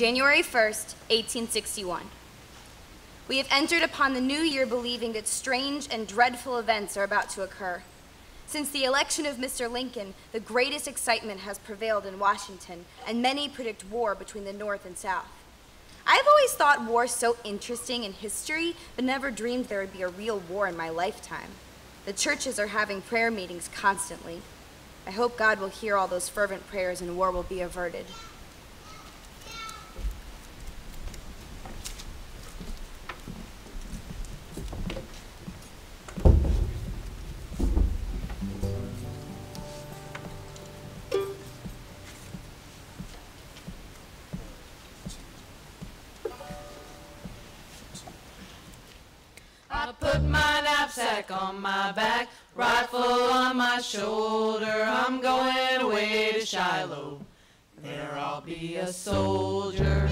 January 1st, 1861. We have entered upon the new year believing that strange and dreadful events are about to occur. Since the election of Mr. Lincoln, the greatest excitement has prevailed in Washington, and many predict war between the North and South. I've always thought war so interesting in history, but never dreamed there would be a real war in my lifetime. The churches are having prayer meetings constantly. I hope God will hear all those fervent prayers and war will be averted. I put my knapsack on my back, rifle on my shoulder. I'm going away to Shiloh. There I'll be a soldier.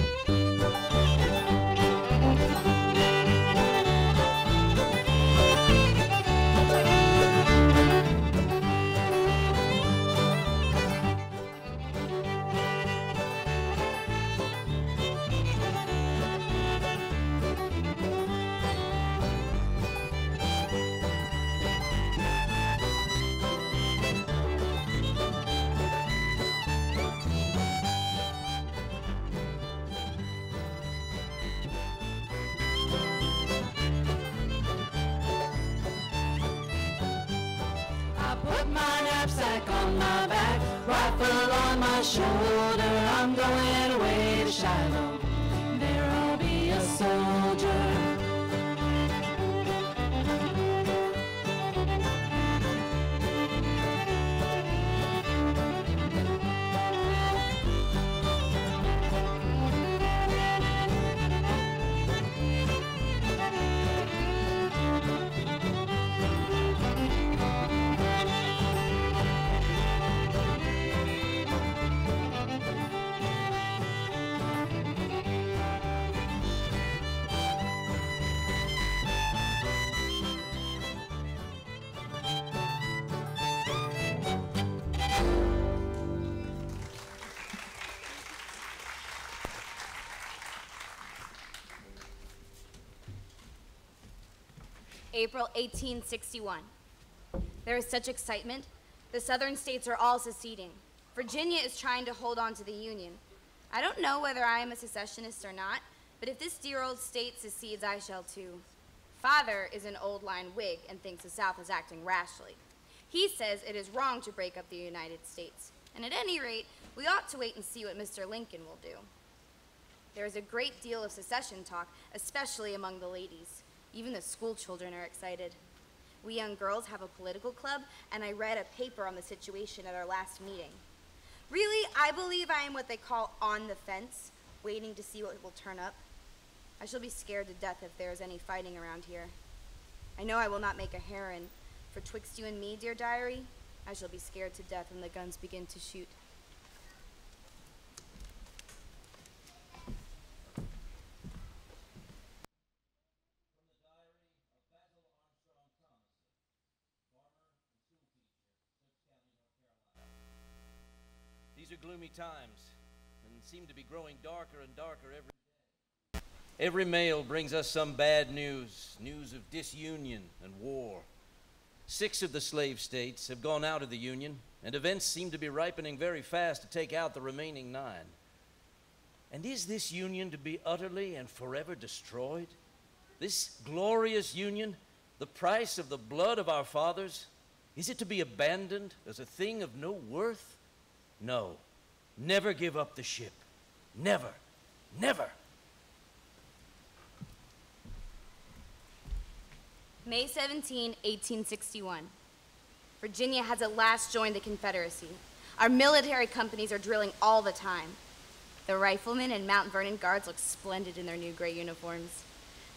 On my back, rifle on my shoulder, I'm going away to Shiloh. There I'll be a soldier. April 1861. There is such excitement. The southern states are all seceding. Virginia is trying to hold on to the Union. I don't know whether I am a secessionist or not, but if this dear old state secedes, I shall too. Father is an old-line Whig and thinks the South is acting rashly. He says it is wrong to break up the United States, and at any rate, we ought to wait and see what Mr. Lincoln will do. There is a great deal of secession talk, especially among the ladies. Even the school children are excited. We young girls have a political club, and I read a paper on the situation at our last meeting. Really, I believe I am what they call on the fence, waiting to see what will turn up. I shall be scared to death if there is any fighting around here. I know I will not make a heron, for twixt you and me, dear diary, I shall be scared to death when the guns begin to shoot. These are gloomy times, and seem to be growing darker and darker every day. Every mail brings us some bad news, news of disunion and war. 6 of the slave states have gone out of the Union, and events seem to be ripening very fast to take out the remaining 9. And is this Union to be utterly and forever destroyed? This glorious Union, the price of the blood of our fathers, is it to be abandoned as a thing of no worth? No, never give up the ship. Never, never. May 17, 1861. Virginia has at last joined the Confederacy. Our military companies are drilling all the time. The riflemen and Mount Vernon Guards look splendid in their new gray uniforms.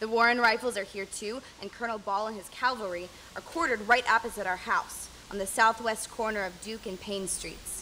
The Warren Rifles are here too, and Colonel Ball and his cavalry are quartered right opposite our house on the southwest corner of Duke and Payne Streets.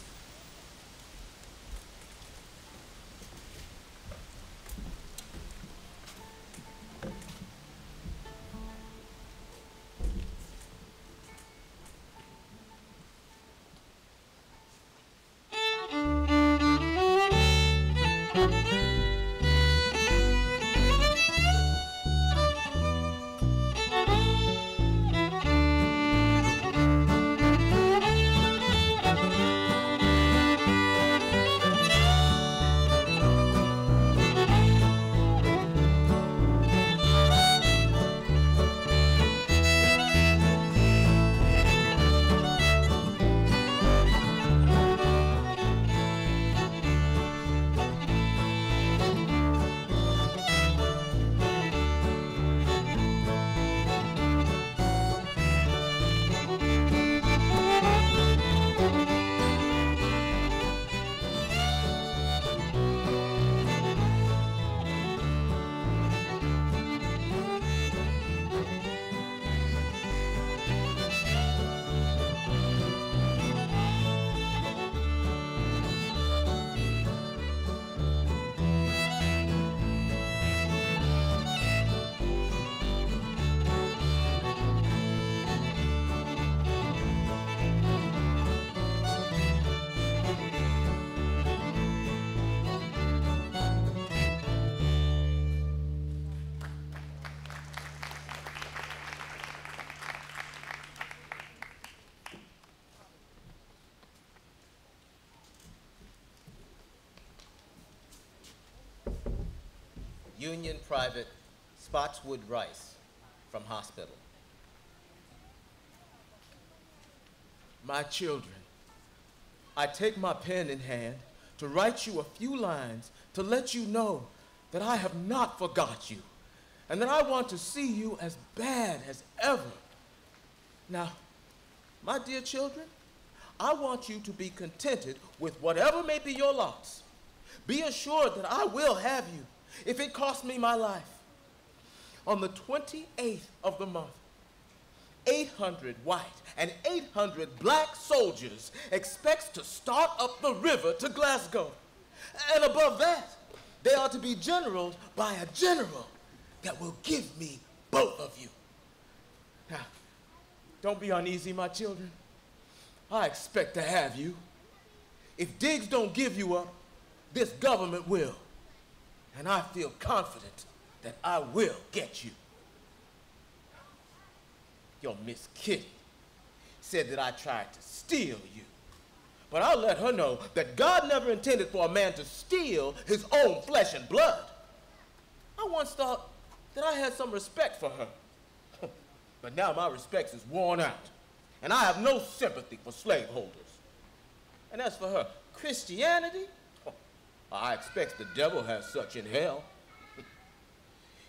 Union Private Spotswood Rice from hospital. My children, I take my pen in hand to write you a few lines to let you know that I have not forgot you and that I want to see you as bad as ever. Now, my dear children, I want you to be contented with whatever may be your lots. Be assured that I will have you if it costs me my life. On the 28th of the month, 800 white and 800 black soldiers expects to start up the river to Glasgow. And above that, they are to be generaled by a general that will give me both of you. Now, don't be uneasy, my children. I expect to have you. If Diggs don't give you up, this government will. And I feel confident that I will get you. Your Miss Kitty said that I tried to steal you. But I'll let her know that God never intended for a man to steal his own flesh and blood. I once thought that I had some respect for her. But now my respect is worn out, and I have no sympathy for slaveholders. And as for her Christianity, I expect the devil has such in hell.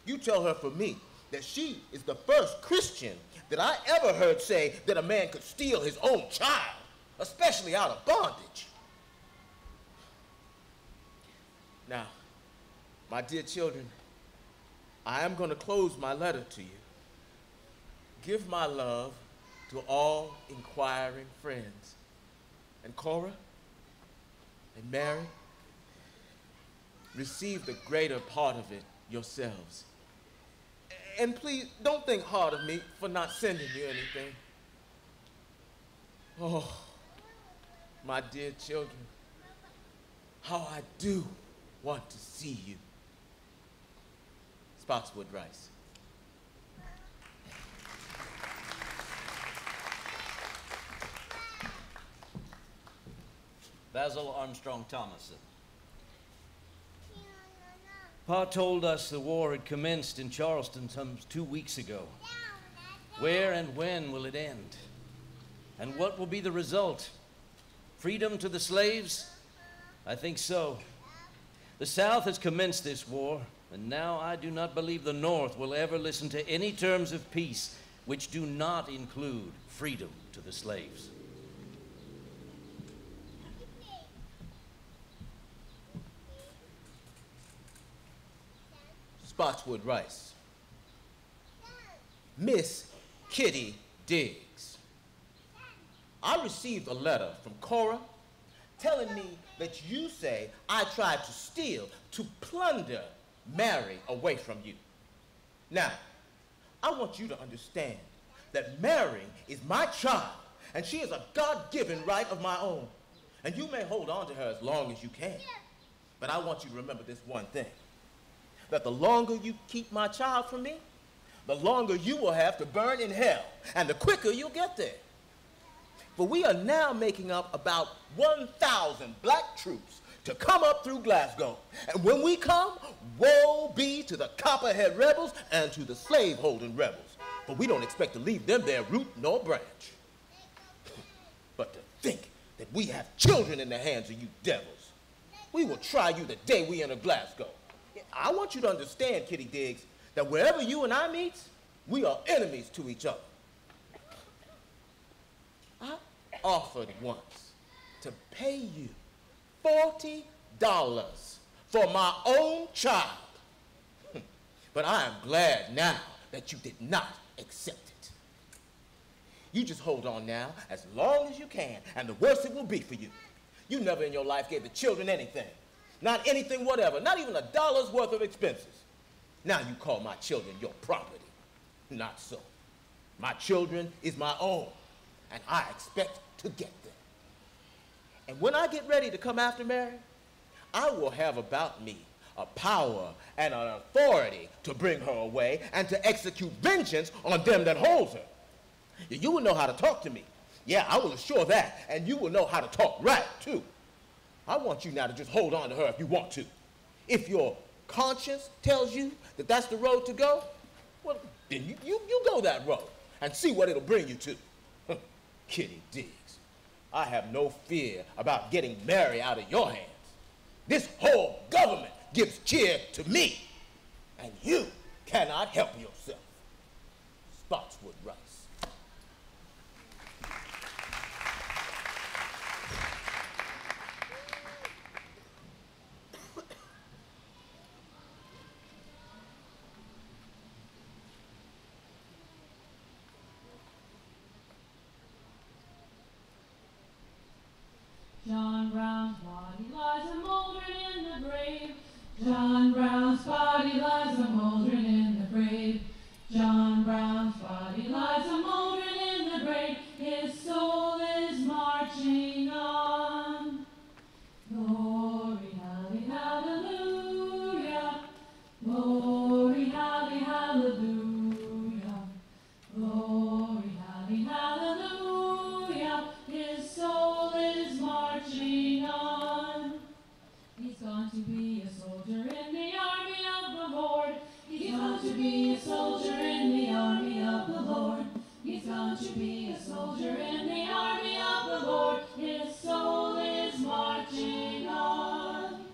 You tell her for me that she is the first Christian that I ever heard say that a man could steal his own child, especially out of bondage. Now, my dear children, I am going to close my letter to you. Give my love to all inquiring friends. And Cora and Mary, receive the greater part of it yourselves. And please, don't think hard of me for not sending you anything. Oh, my dear children, how I do want to see you. Spotswood Rice. Basil Armstrong Thomason. Pa told us the war had commenced in Charleston some 2 weeks ago. Where and when will it end? And what will be the result? Freedom to the slaves? I think so. The South has commenced this war, and now I do not believe the North will ever listen to any terms of peace which do not include freedom to the slaves. Spotswood Rice. Miss Kitty Diggs. I received a letter from Cora telling me that you say I tried to steal, to plunder Mary away from you. Now, I want you to understand that Mary is my child, and she is a God-given right of my own. And you may hold on to her as long as you can. But I want you to remember this one thing, that the longer you keep my child from me, the longer you will have to burn in hell, and the quicker you'll get there. For we are now making up about 1,000 black troops to come up through Glasgow. And when we come, woe be to the Copperhead rebels and to the slave-holding rebels. For we don't expect to leave them their root nor branch. But to think that we have children in the hands of you devils. We will try you the day we enter Glasgow. I want you to understand, Kitty Diggs, that wherever you and I meet, we are enemies to each other. I offered once to pay you $40 for my own child. But I am glad now that you did not accept it. You just hold on now as long as you can, and the worse it will be for you. You never in your life gave the children anything. Not anything whatever, not even $1 worth of expenses. Now you call my children your property. Not so. My children is my own, and I expect to get them. And when I get ready to come after Mary, I will have about me a power and an authority to bring her away and to execute vengeance on them that holds her. You will know how to talk to me. Yeah, I will assure that, and you will know how to talk right, too. I want you now to just hold on to her if you want to. If your conscience tells you that that's the road to go, well, then you go that road and see what it'll bring you to. Kitty Diggs, I have no fear about getting Mary out of your hands. This whole government gives cheer to me, and you cannot help yourself. Spotswood Rice. John Brown's body lies a mouldering in the grave. John Brown's body lies a mouldering in the grave. John Brown's body lies a mouldering in the grave. His soul is marching on. Glory, halle, hallelujah. Glory, halle, hallelujah. Glory, halle, hallelujah. His soul is marching on. He's gone to be a soldier in the army of the Lord. He's gone to be a soldier in the army of the Lord. He's gone to be a soldier in the army of the Lord. His soul is marching on.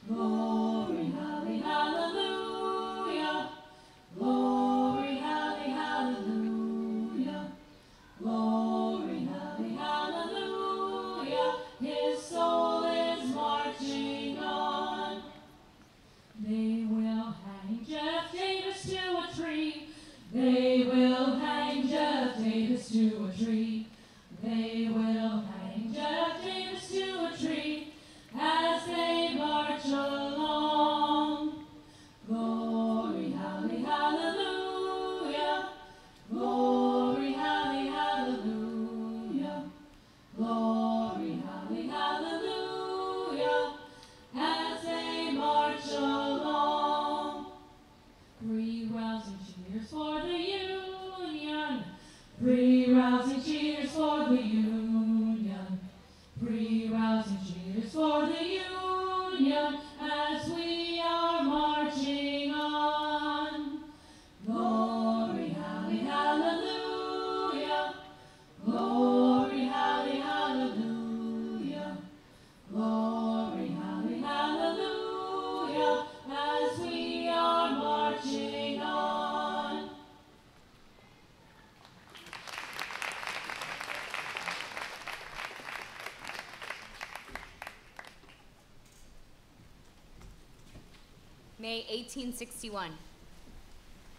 Glory, halle, hallelujah. Glory, halle, hallelujah. Glory, halle, hallelujah. His soul is marching on. They will hang Jeff Davis to a tree. They will hang Jeff Davis to a tree. They will hang Jeff Davis to a tree as they march along. Glory, halle, hallelujah. Glory, halle, hallelujah. Glory, halle, hallelujah. As they march along. Three rousing cheers for the Union. Three rousing cheers for the Union. Three rousing cheers for the Union as we are marching on. Glory, halle, hallelujah. Glory, halle, hallelujah. Glory, halle, hallelujah, as we are marching on. May 1861.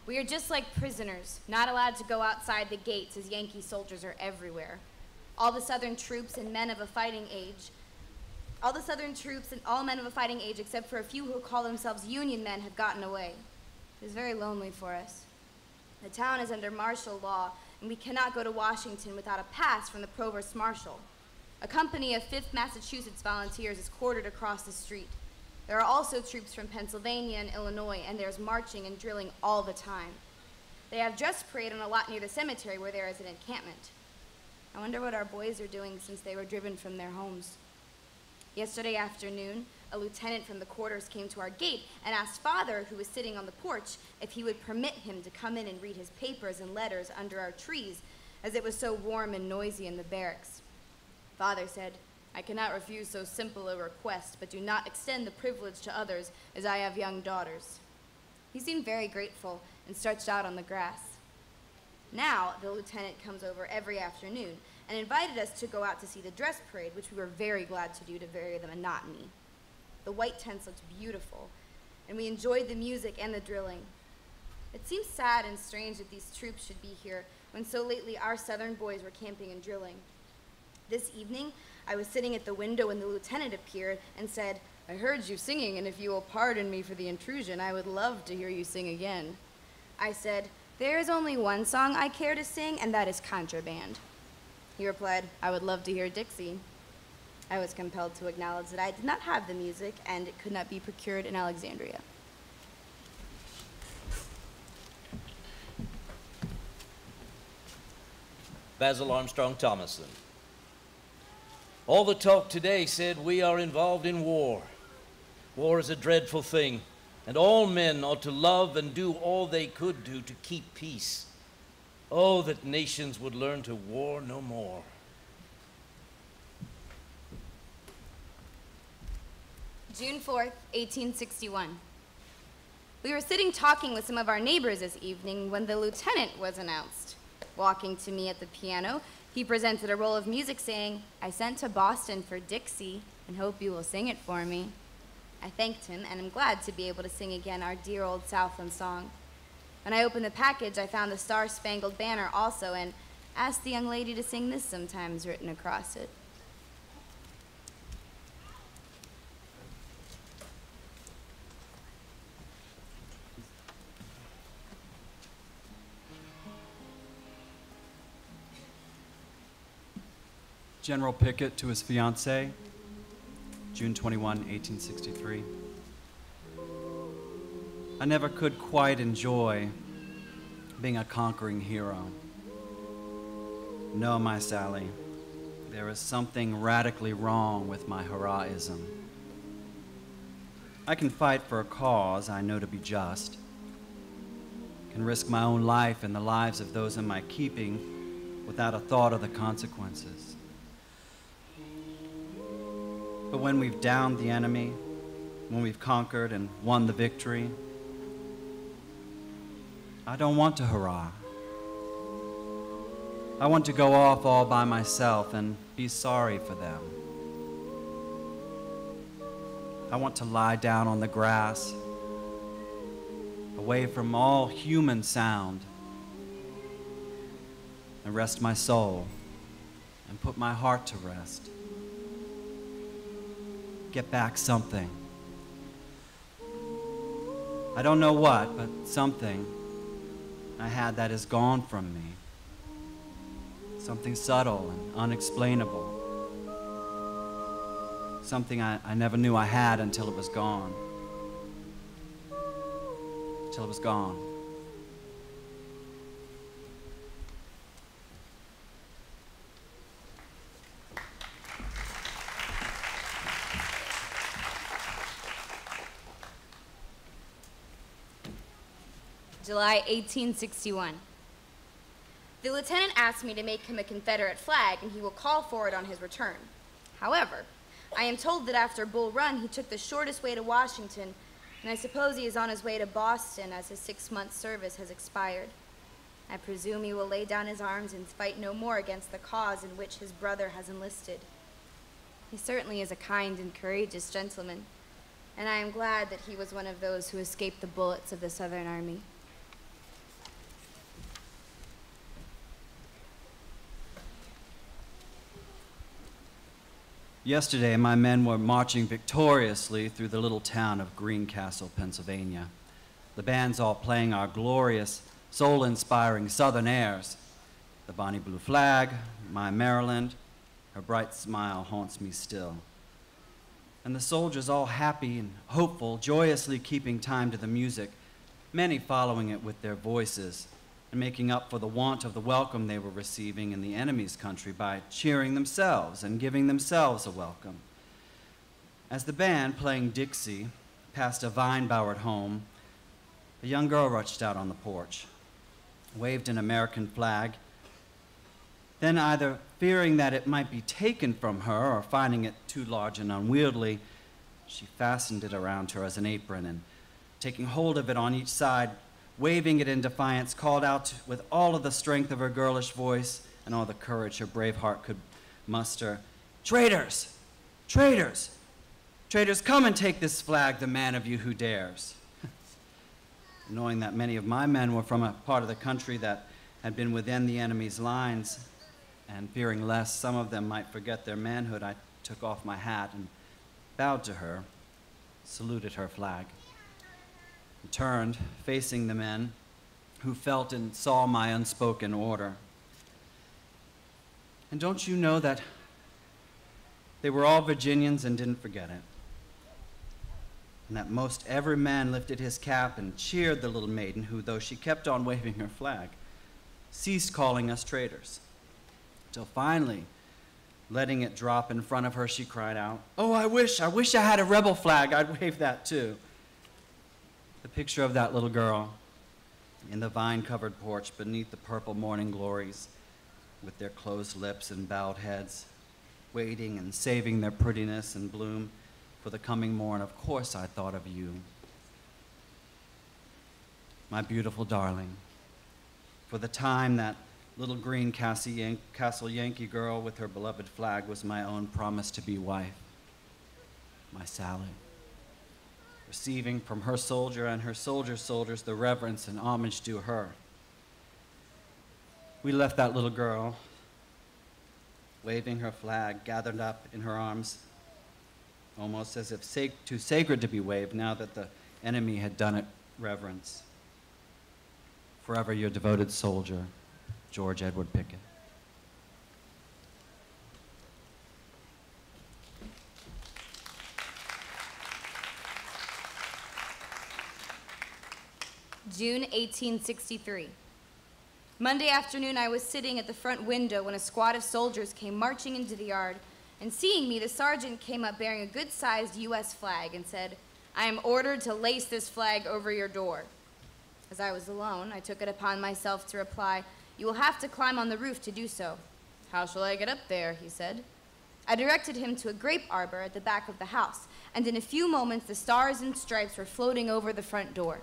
We are just like prisoners, not allowed to go outside the gates as Yankee soldiers are everywhere. All the Southern troops and men of a fighting age, all men of a fighting age except for a few who call themselves Union men have gotten away. It is very lonely for us. The town is under martial law, and we cannot go to Washington without a pass from the provost marshal. A company of 5th Massachusetts volunteers is quartered across the street. There are also troops from Pennsylvania and Illinois, and there's marching and drilling all the time. They have dress parade on a lot near the cemetery where there is an encampment. I wonder what our boys are doing since they were driven from their homes. Yesterday afternoon, a lieutenant from the quarters came to our gate and asked Father, who was sitting on the porch, if he would permit him to come in and read his papers and letters under our trees, as it was so warm and noisy in the barracks. Father said, "I cannot refuse so simple a request, but do not extend the privilege to others, as I have young daughters." He seemed very grateful and stretched out on the grass. Now, the lieutenant comes over every afternoon and invited us to go out to see the dress parade, which we were very glad to do to vary the monotony. The white tents looked beautiful, and we enjoyed the music and the drilling. It seems sad and strange that these troops should be here when so lately our Southern boys were camping and drilling. This evening, I was sitting at the window when the lieutenant appeared and said, "I heard you singing, and if you will pardon me for the intrusion, I would love to hear you sing again." I said, "There is only one song I care to sing, and that is Contraband." He replied, "I would love to hear Dixie." I was compelled to acknowledge that I did not have the music, and it could not be procured in Alexandria. Basil Armstrong Thomason. All the talk today said we are involved in war. War is a dreadful thing, and all men ought to love and do all they could do to keep peace. Oh, that nations would learn to war no more. June 4th, 1861. We were sitting talking with some of our neighbors this evening when the lieutenant was announced. Walking to me at the piano, he presented a roll of music saying, "I sent to Boston for Dixie and hope you will sing it for me." I thanked him and am glad to be able to sing again our dear old Southland song. When I opened the package, I found the Star-Spangled Banner also and asked the young lady to sing this sometimes written across it. General Pickett to his fiancée, June 21, 1863. I never could quite enjoy being a conquering hero. No, my Sally, there is something radically wrong with my hurrahism. I can fight for a cause I know to be just, can risk my own life and the lives of those in my keeping without a thought of the consequences. But when we've downed the enemy, when we've conquered and won the victory, I don't want to hurrah. I want to go off all by myself and be sorry for them. I want to lie down on the grass, away from all human sound, and rest my soul and put my heart to rest. Get back something. I don't know what, but something I had that is gone from me. Something subtle and unexplainable. Something I never knew I had until it was gone. Until it was gone. July 1861. The lieutenant asked me to make him a Confederate flag and he will call for it on his return. However, I am told that after Bull Run he took the shortest way to Washington, and I suppose he is on his way to Boston as his 6-month service has expired. I presume he will lay down his arms and fight no more against the cause in which his brother has enlisted. He certainly is a kind and courageous gentleman, and I am glad that he was one of those who escaped the bullets of the Southern Army. Yesterday, my men were marching victoriously through the little town of Greencastle, Pennsylvania. The bands all playing our glorious, soul-inspiring Southern airs. The bonnie blue flag, my Maryland, her bright smile haunts me still. And the soldiers all happy and hopeful, joyously keeping time to the music, many following it with their voices, and making up for the want of the welcome they were receiving in the enemy's country by cheering themselves and giving themselves a welcome. As the band, playing Dixie, passed a vine-bowered home, a young girl rushed out on the porch, waved an American flag, then either fearing that it might be taken from her or finding it too large and unwieldy, she fastened it around her as an apron and, taking hold of it on each side, waving it in defiance, called out with all of the strength of her girlish voice and all the courage her brave heart could muster, "Traitors! Traitors! Traitors, come and take this flag, the man of you who dares." Knowing that many of my men were from a part of the country that had been within the enemy's lines, and fearing lest some of them might forget their manhood, I took off my hat and bowed to her, saluted her flag, and turned, facing the men who felt and saw my unspoken order. And don't you know that they were all Virginians and didn't forget it? And that most every man lifted his cap and cheered the little maiden who, though she kept on waving her flag, ceased calling us traitors. Till finally, letting it drop in front of her, she cried out, "Oh, I wish I had a rebel flag. I'd wave that too." The picture of that little girl in the vine-covered porch beneath the purple morning glories, with their closed lips and bowed heads, waiting and saving their prettiness and bloom for the coming morn. Of course I thought of you, my beautiful darling. For the time that little green castle Yankee girl with her beloved flag was my own promised-to-be wife, my Sally, receiving from her soldier and her soldier's soldiers the reverence and homage due her. We left that little girl, waving her flag, gathered up in her arms, almost as if too sacred to be waved now that the enemy had done it reverence. Forever your devoted soldier, George Edward Pickett. June 1863. Monday afternoon, I was sitting at the front window when a squad of soldiers came marching into the yard, and seeing me, the sergeant came up bearing a good-sized U.S. flag and said, "I am ordered to lace this flag over your door." As I was alone, I took it upon myself to reply, "You will have to climb on the roof to do so." "How shall I get up there?" he said. I directed him to a grape arbor at the back of the house, and in a few moments the stars and stripes were floating over the front door.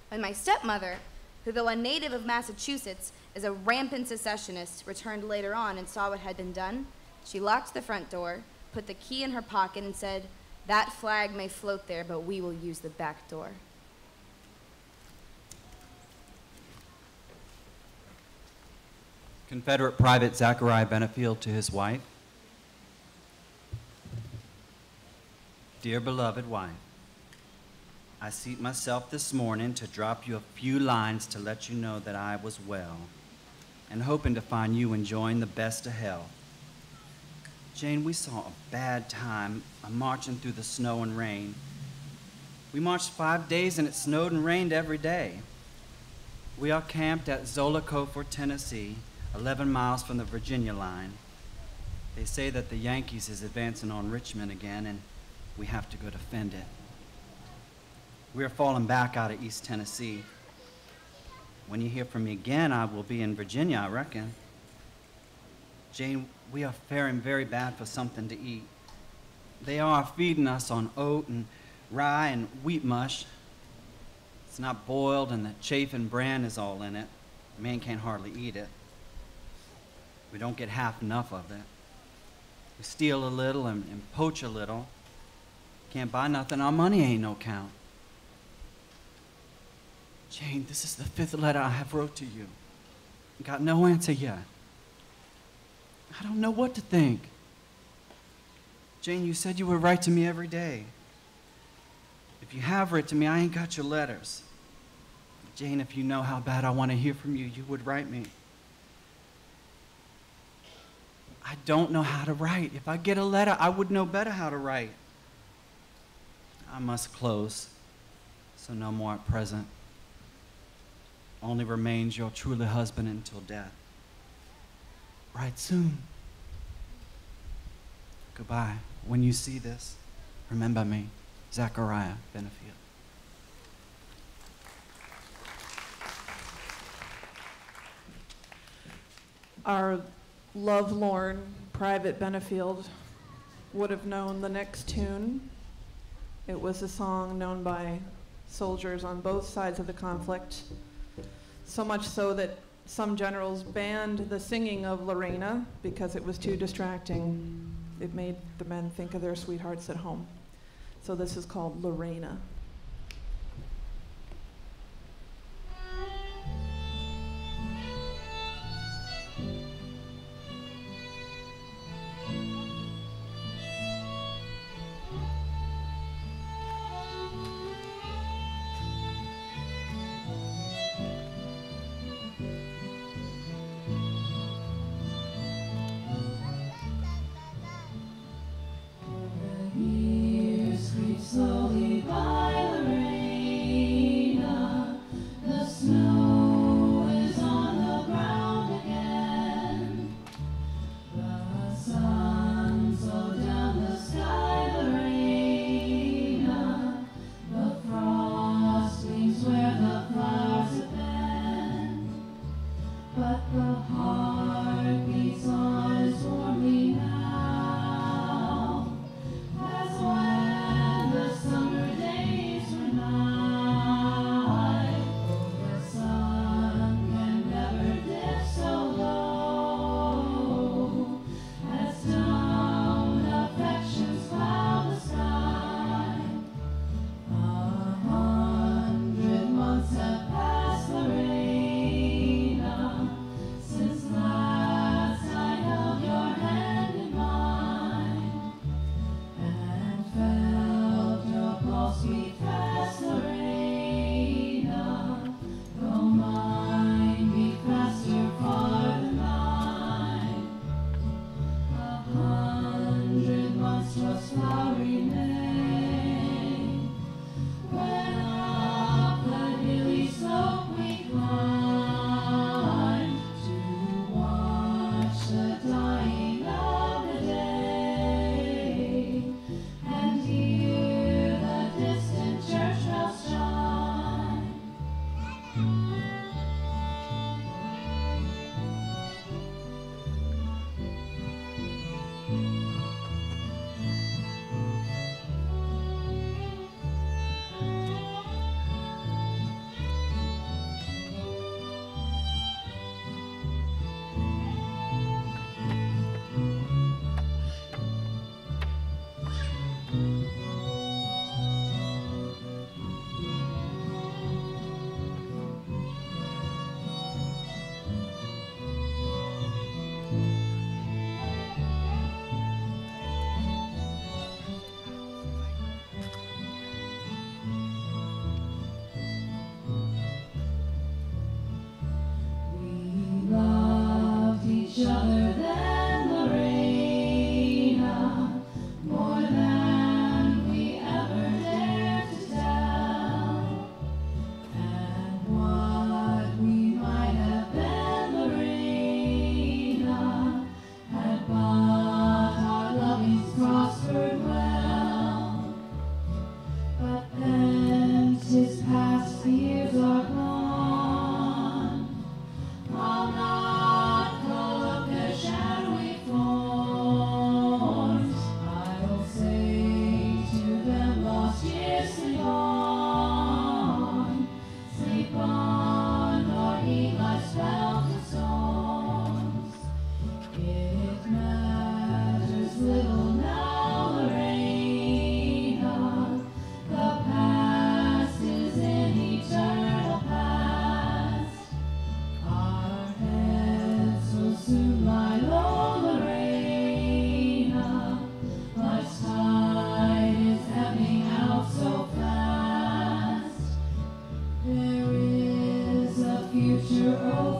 When my stepmother, who though a native of Massachusetts is a rampant secessionist, returned later on and saw what had been done, she locked the front door, put the key in her pocket, and said, "That flag may float there, but we will use the back door." Confederate Private Zachariah Benefield to his wife. Dear beloved wife, I seat myself this morning to drop you a few lines to let you know that I was well and hoping to find you enjoying the best of health. Jane, we saw a bad time marching through the snow and rain. We marched 5 days and it snowed and rained every day. We are camped at Zollicoffer, Tennessee, 11 miles from the Virginia line. They say that the Yankees is advancing on Richmond again and we have to go defend it. We are falling back out of East Tennessee. When you hear from me again, I will be in Virginia, I reckon. Jane, we are faring very bad for something to eat. They are feeding us on oat and rye and wheat mush. It's not boiled and the chaff and bran is all in it. A man can't hardly eat it. We don't get half enough of it. We steal a little and poach a little. Can't buy nothing, our money ain't no count. Jane, this is the 5th letter I have wrote to you. Got no answer yet. I don't know what to think. Jane, you said you would write to me every day. If you have written to me, I ain't got your letters. Jane, if you know how bad I want to hear from you, you would write me. I don't know how to write. If I get a letter, I would know better how to write. I must close, so no more at present. Only remains your truly husband until death. Write soon. Goodbye. When you see this, remember me, Zachariah Benefield. Our lovelorn Private Benefield would have known the next tune. It was a song known by soldiers on both sides of the conflict, so much so that some generals banned the singing of Lorena because it was too distracting. It made the men think of their sweethearts at home. So this is called Lorena. Slowly by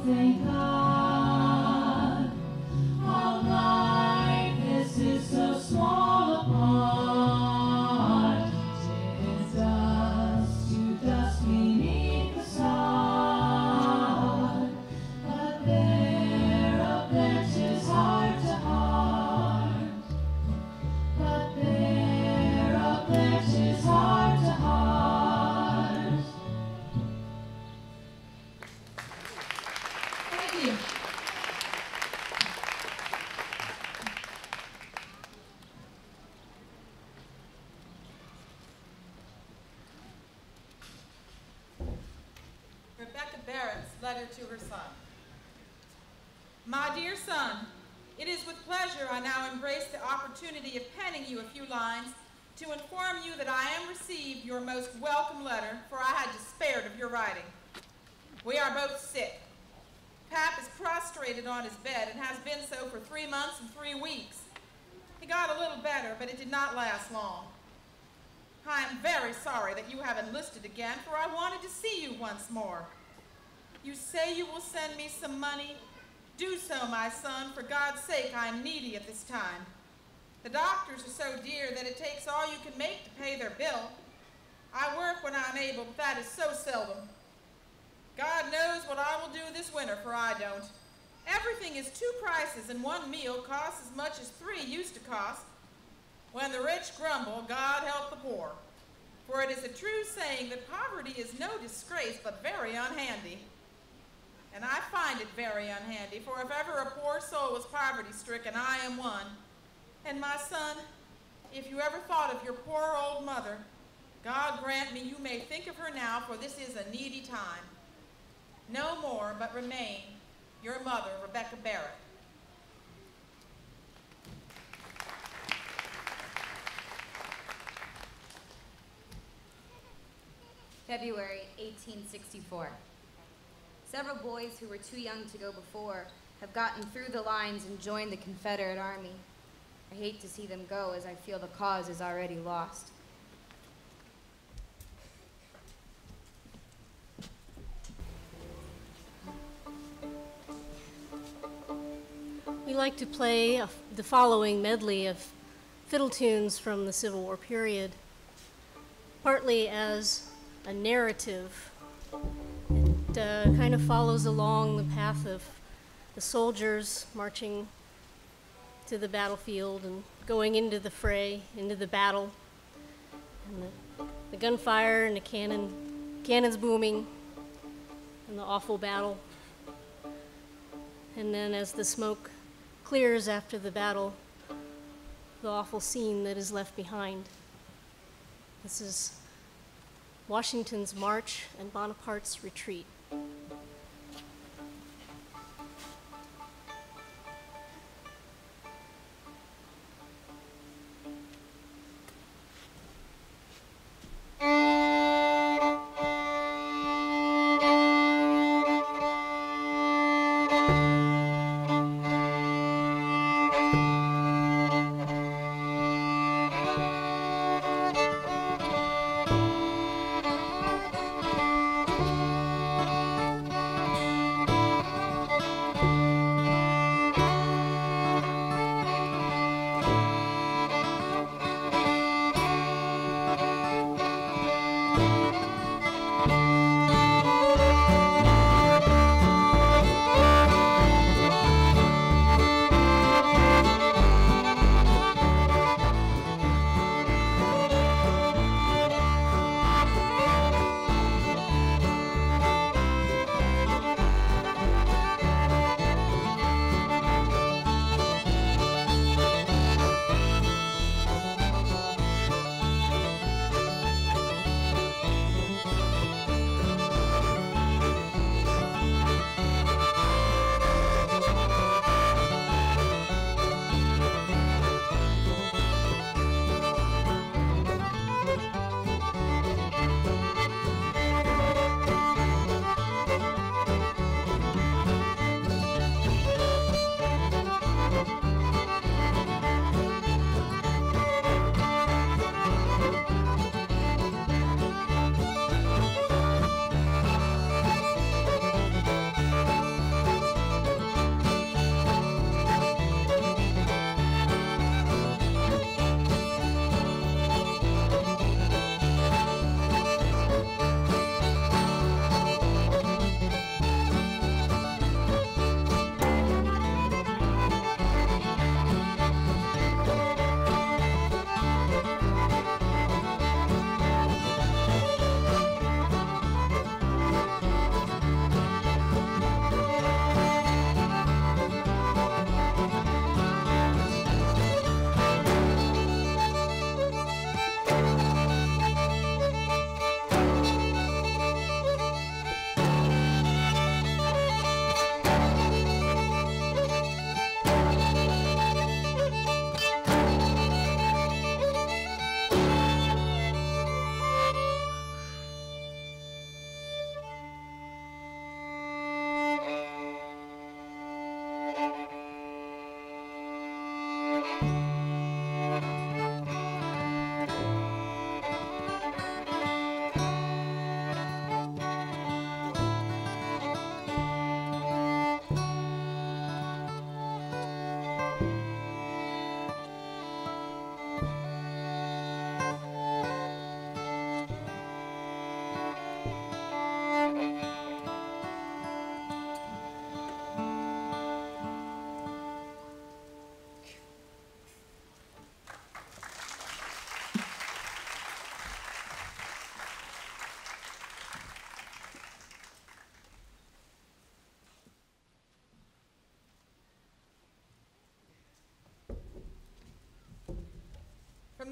thank God. Of life, this is so small a part. 'Tis dust to dust beneath the sod. But there, up there, 'tis heart to heart. But there, up there, 'tis heart to heart. Thank you. Rebecca Barrett's letter to her son. My dear son, it is with pleasure I now embrace the opportunity of penning you a few lines to inform you that I am received your most welcome letter, for I had despaired of your writing. We are both sick. Pap is prostrated on his bed and has been so for 3 months and 3 weeks. He got a little better, but it did not last long. I am very sorry that you have enlisted again, for I wanted to see you once more. You say you will send me some money. Do so, my son. For God's sake, I am needy at this time. The doctors are so dear that it takes all you can make to pay their bill. I work when I'm able, but that is so seldom. God knows what I will do this winter, for I don't. Everything is 2 prices, and 1 meal costs as much as 3 used to cost. When the rich grumble, God help the poor. For it is a true saying that poverty is no disgrace, but very unhandy. And I find it very unhandy, for if ever a poor soul was poverty-stricken, I am one. And my son, if you ever thought of your poor old mother, God grant me you may think of her now, for this is a needy time. No more, but remain your mother, Rebecca Barrett. February 1864. Several boys who were too young to go before have gotten through the lines and joined the Confederate Army. I hate to see them go, as I feel the cause is already lost. We like to play the following medley of fiddle tunes from the Civil War period, partly as a narrative. It kind of follows along the path of the soldiers marching to the battlefield and going into the fray, into the battle, and the gunfire and the cannons booming, and the awful battle. And then as the smoke clears after the battle, the awful scene that is left behind. This is Washington's march and Bonaparte's retreat.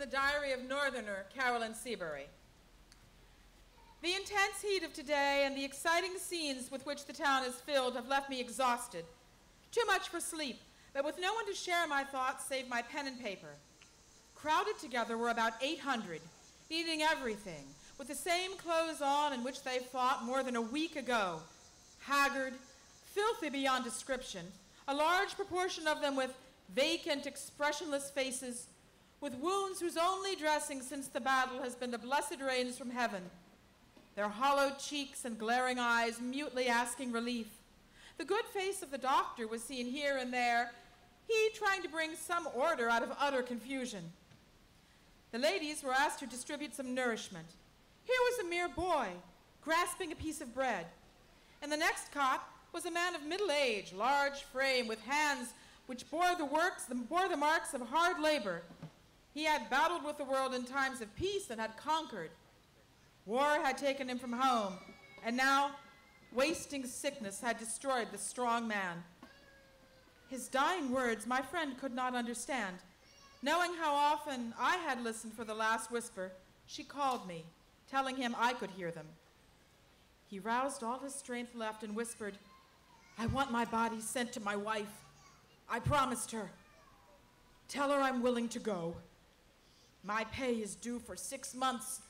the diary of Northerner Carolyn Seabury. The intense heat of today and the exciting scenes with which the town is filled have left me exhausted. Too much for sleep, but with no one to share my thoughts save my pen and paper. Crowded together were about 800, eating everything, with the same clothes on in which they fought more than a week ago. Haggard, filthy beyond description, a large proportion of them with vacant, expressionless faces, with wounds whose only dressing since the battle has been the blessed rains from heaven, their hollowed cheeks and glaring eyes mutely asking relief. The good face of the doctor was seen here and there, he trying to bring some order out of utter confusion. The ladies were asked to distribute some nourishment. Here was a mere boy, grasping a piece of bread. In the next cot was a man of middle age, large frame, with hands which bore the marks of hard labor. He had battled with the world in times of peace and had conquered. War had taken him from home, and now wasting sickness had destroyed the strong man. His dying words my friend could not understand. Knowing how often I had listened for the last whisper, she called me, telling him I could hear them. He roused all his strength left and whispered, "I want my body sent to my wife. I promised her. Tell her I'm willing to go. My pay is due for 6 months.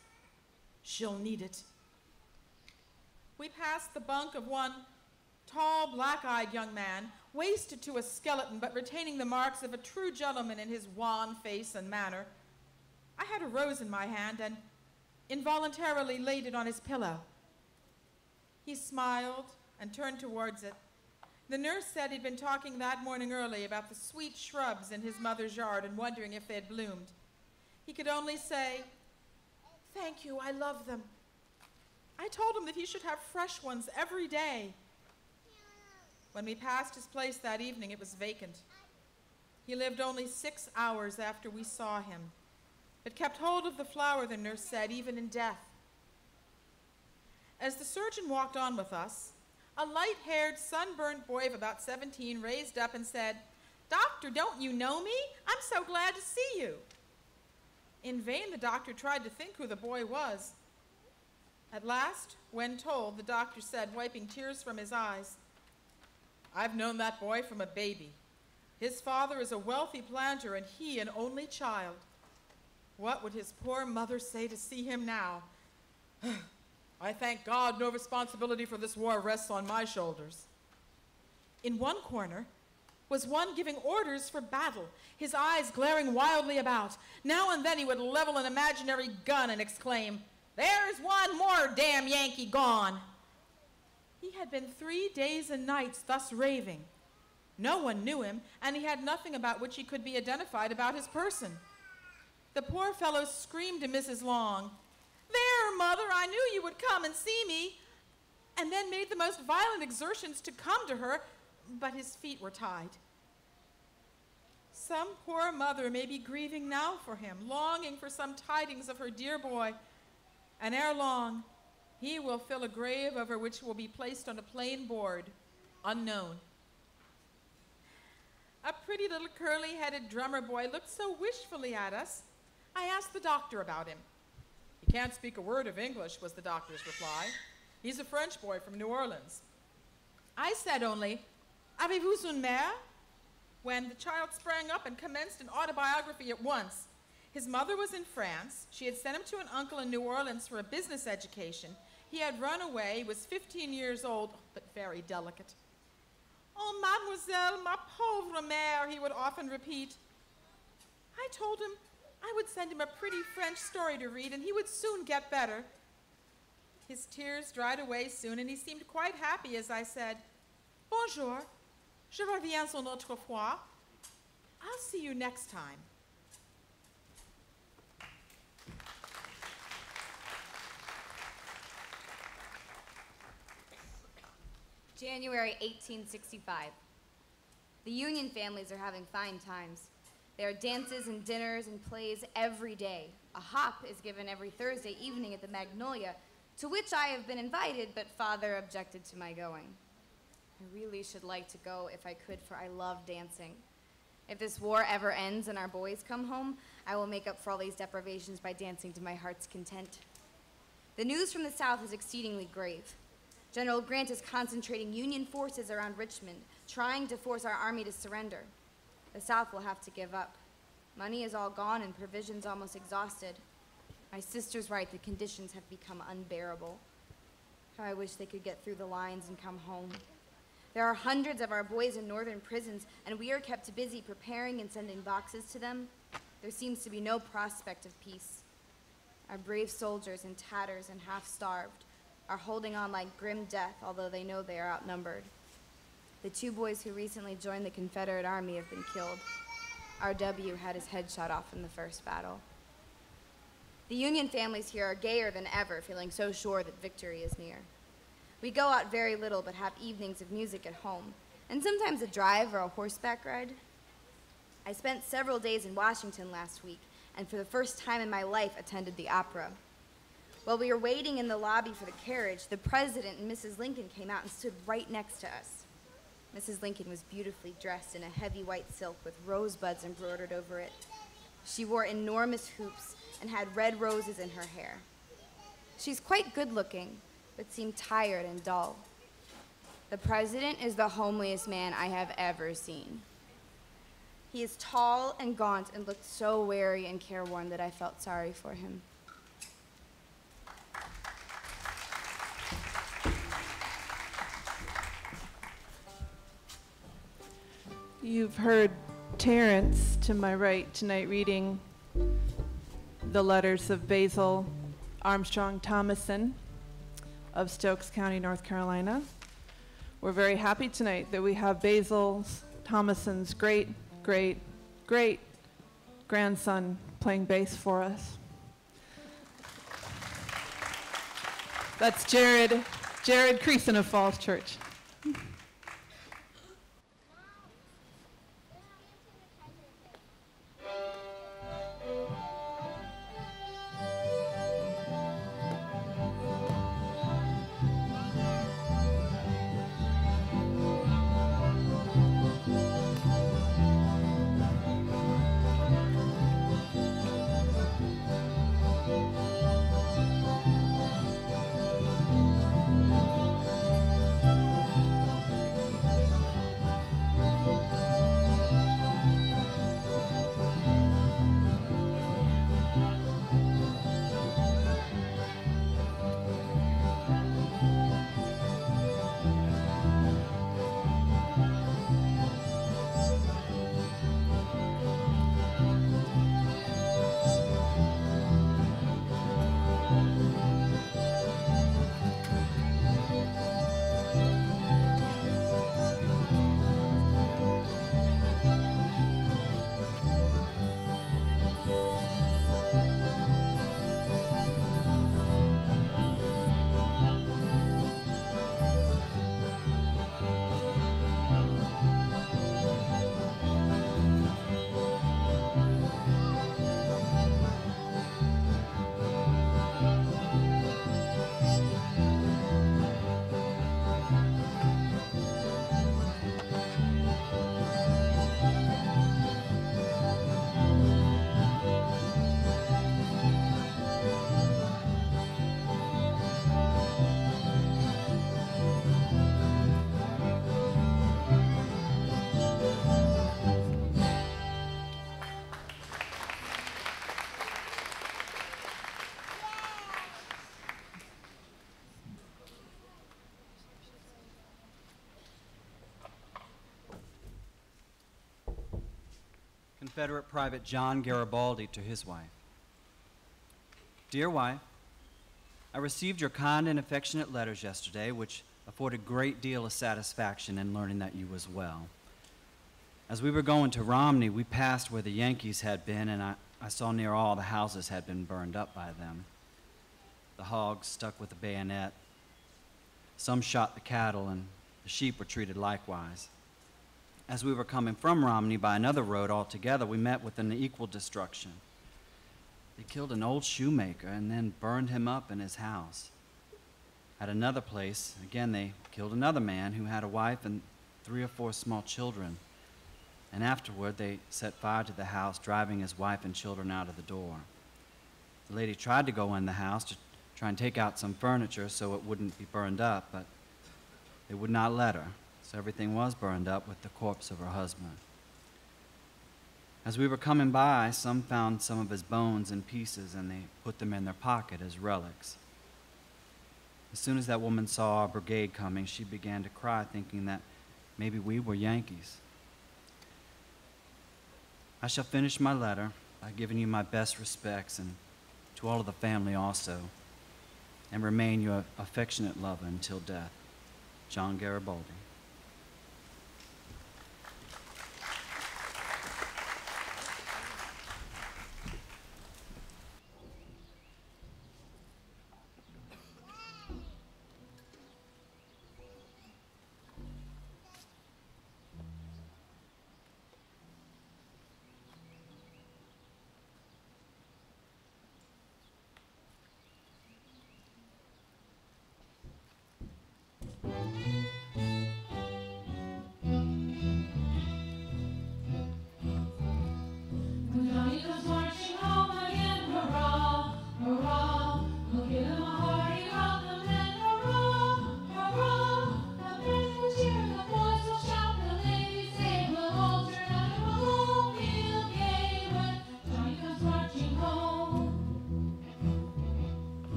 She'll need it." We passed the bunk of one tall, black-eyed young man, wasted to a skeleton, but retaining the marks of a true gentleman in his wan face and manner. I had a rose in my hand and involuntarily laid it on his pillow. He smiled and turned towards it. The nurse said he'd been talking that morning early about the sweet shrubs in his mother's yard and wondering if they had bloomed. He could only say, "Thank you, I love them." I told him that he should have fresh ones every day. When we passed his place that evening, it was vacant. He lived only 6 hours after we saw him, but kept hold of the flower, the nurse said, even in death. As the surgeon walked on with us, a light-haired, sunburned boy of about 17 raised up and said, "Doctor, don't you know me? I'm so glad to see you." In vain the doctor tried to think who the boy was. At last, when told, the doctor said, wiping tears from his eyes, "I've known that boy from a baby. His father is a wealthy planter and he an only child. What would his poor mother say to see him now? I thank God no responsibility for this war rests on my shoulders." In one corner was one giving orders for battle, his eyes glaring wildly about. Now and then he would level an imaginary gun and exclaim, "There's one more damn Yankee gone." He had been 3 days and nights thus raving. No one knew him, and he had nothing about which he could be identified about his person. The poor fellow screamed to Mrs. Long, "There, Mother, I knew you would come and see me," and then made the most violent exertions to come to her, but his feet were tied. Some poor mother may be grieving now for him, longing for some tidings of her dear boy, and ere long, he will fill a grave over which will be placed on a plain board, unknown. A pretty little curly-headed drummer boy looked so wishfully at us, I asked the doctor about him. "He can't speak a word of English," was the doctor's reply. "He's a French boy from New Orleans." I said only, "Avez-vous une mère?" when the child sprang up and commenced an autobiography at once. His mother was in France. She had sent him to an uncle in New Orleans for a business education. He had run away, was 15 years old, but very delicate. "Oh, mademoiselle, ma pauvre mère," he would often repeat. I told him I would send him a pretty French story to read, and he would soon get better. His tears dried away soon, and he seemed quite happy as I said, "Bonjour, je reviens une autre fois. I'll see you next time." January 1865. The Union families are having fine times. There are dances and dinners and plays every day. A hop is given every Thursday evening at the Magnolia, to which I have been invited, but Father objected to my going. I really should like to go if I could, for I love dancing. If this war ever ends and our boys come home, I will make up for all these deprivations by dancing to my heart's content. The news from the South is exceedingly grave. General Grant is concentrating Union forces around Richmond, trying to force our army to surrender. The South will have to give up. Money is all gone and provisions almost exhausted. My sister's right, the conditions have become unbearable. How I wish they could get through the lines and come home. There are hundreds of our boys in northern prisons, and we are kept busy preparing and sending boxes to them. There seems to be no prospect of peace. Our brave soldiers in tatters and half-starved are holding on like grim death, although they know they are outnumbered. The 2 boys who recently joined the Confederate Army have been killed. R.W. had his head shot off in the first battle. The Union families here are gayer than ever, feeling so sure that victory is near. We go out very little, but have evenings of music at home, and sometimes a drive or a horseback ride. I spent several days in Washington last week, and for the first time in my life attended the opera. While we were waiting in the lobby for the carriage, the President and Mrs. Lincoln came out and stood right next to us. Mrs. Lincoln was beautifully dressed in a heavy white silk with rosebuds embroidered over it. She wore enormous hoops and had red roses in her hair. She's quite good-looking, but seemed tired and dull. The President is the homeliest man I have ever seen. He is tall and gaunt and looked so weary and careworn that I felt sorry for him. You've heard Terrence to my right tonight reading the letters of Basil Armstrong Thomason of Stokes County, North Carolina. We're very happy tonight that we have Basil Thomason's great grandson playing bass for us. That's Jared Creason of Falls Church. Confederate Private John Garibaldi to his wife. Dear wife, I received your kind and affectionate letters yesterday, which afforded a great deal of satisfaction in learning that you was well. As we were going to Romney, we passed where the Yankees had been, and I saw near all the houses had been burned up by them. The hogs stuck with the bayonet. Some shot the cattle, and the sheep were treated likewise. As we were coming from Romney by another road altogether, we met with an equal destruction. They killed an old shoemaker and then burned him up in his house. At another place, again, they killed another man who had a wife and 3 or 4 small children. and afterward they set fire to the house, driving his wife and children out of the door. The lady tried to go in the house to try and take out some furniture so it wouldn't be burned up, but they would not let her, so everything was burned up with the corpse of her husband. As we were coming by, some found some of his bones in pieces, and they put them in their pocket as relics. As soon as that woman saw our brigade coming, she began to cry, thinking that maybe we were Yankees. I shall finish my letter by giving you my best respects, and to all of the family also, and remain your affectionate lover until death, John Garibaldi.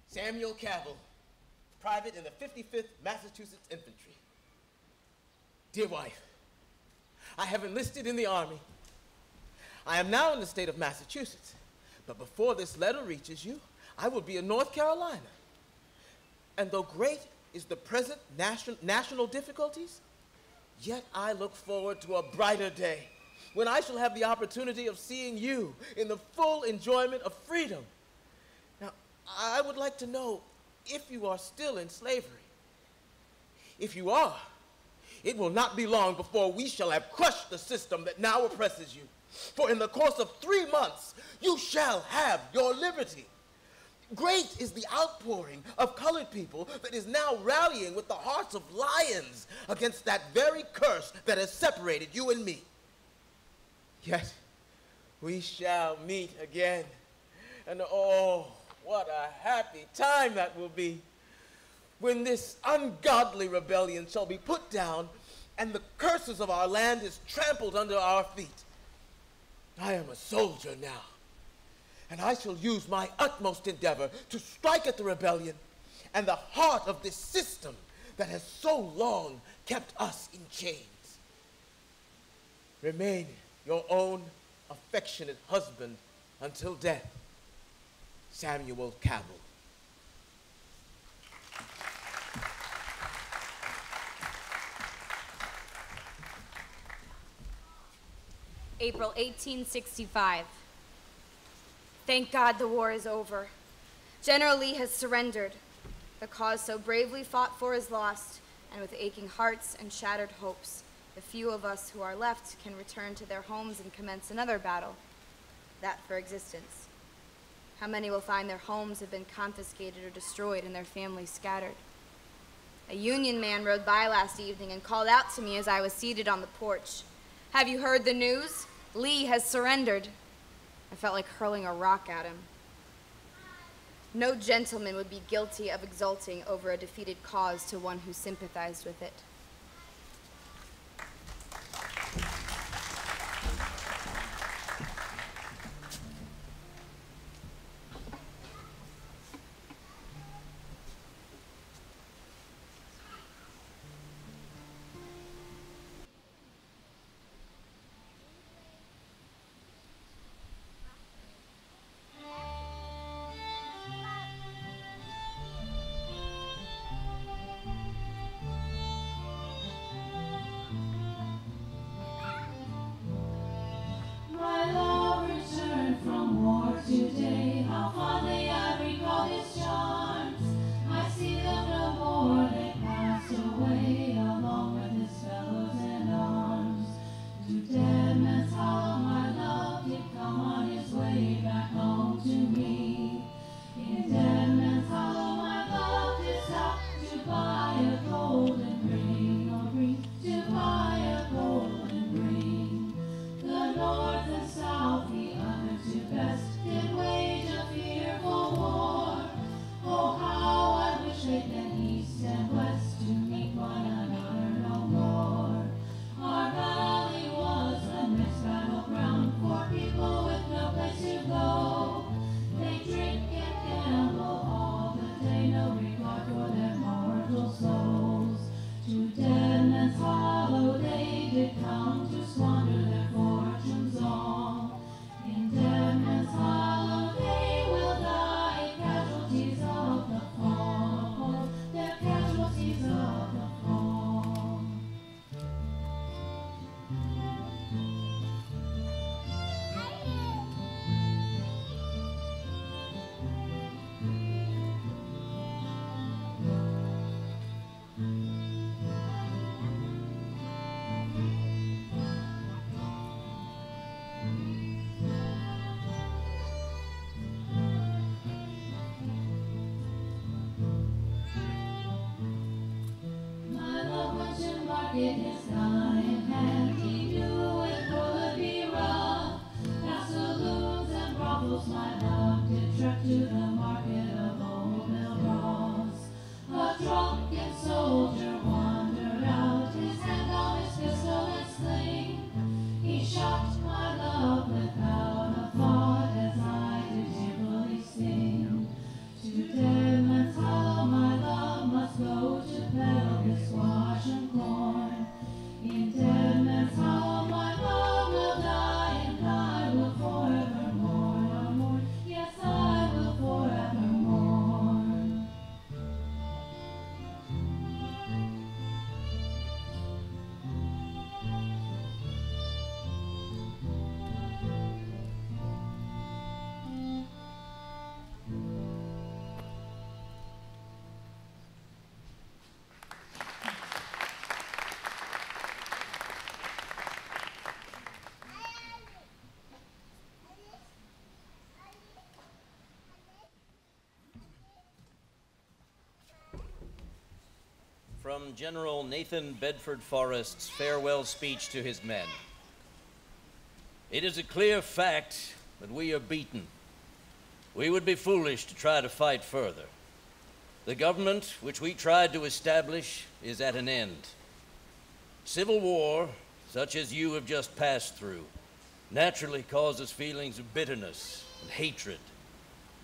Samuel Cabell, private in the 55th Massachusetts Infantry. Dear wife, I have enlisted in the Army. I am now in the state of Massachusetts, but before this letter reaches you, I will be in North Carolina. And though great is the present national difficulties, yet I look forward to a brighter day when I shall have the opportunity of seeing you in the full enjoyment of freedom. Now, I would like to know if you are still in slavery. If you are, it will not be long before we shall have crushed the system that now oppresses you. For in the course of 3 months, you shall have your liberty. Great is the outpouring of colored people that is now rallying with the hearts of lions against that very curse that has separated you and me. Yet, we shall meet again. And oh, what a happy time that will be when this ungodly rebellion shall be put down and the curses of our land is trampled under our feet. I am a soldier now, and I shall use my utmost endeavor to strike at the rebellion and the heart of this system that has so long kept us in chains. Remain your own affectionate husband, Until death, Samuel Cabell. April 1865. Thank God the war is over. General Lee has surrendered. The cause so bravely fought for is lost, and with aching hearts and shattered hopes, the few of us who are left can return to their homes and commence another battle, that for existence. How many will find their homes have been confiscated or destroyed and their families scattered? A Union man rode by last evening and called out to me as I was seated on the porch. Have you heard the news? Lee has surrendered. I felt like hurling a rock at him. No gentleman would be guilty of exulting over a defeated cause to one who sympathized with it. From General Nathan Bedford Forrest's farewell speech to his men. It is a clear fact that we are beaten. We would be foolish to try to fight further. The government which we tried to establish is at an end. Civil war, such as you have just passed through, naturally causes feelings of bitterness and hatred.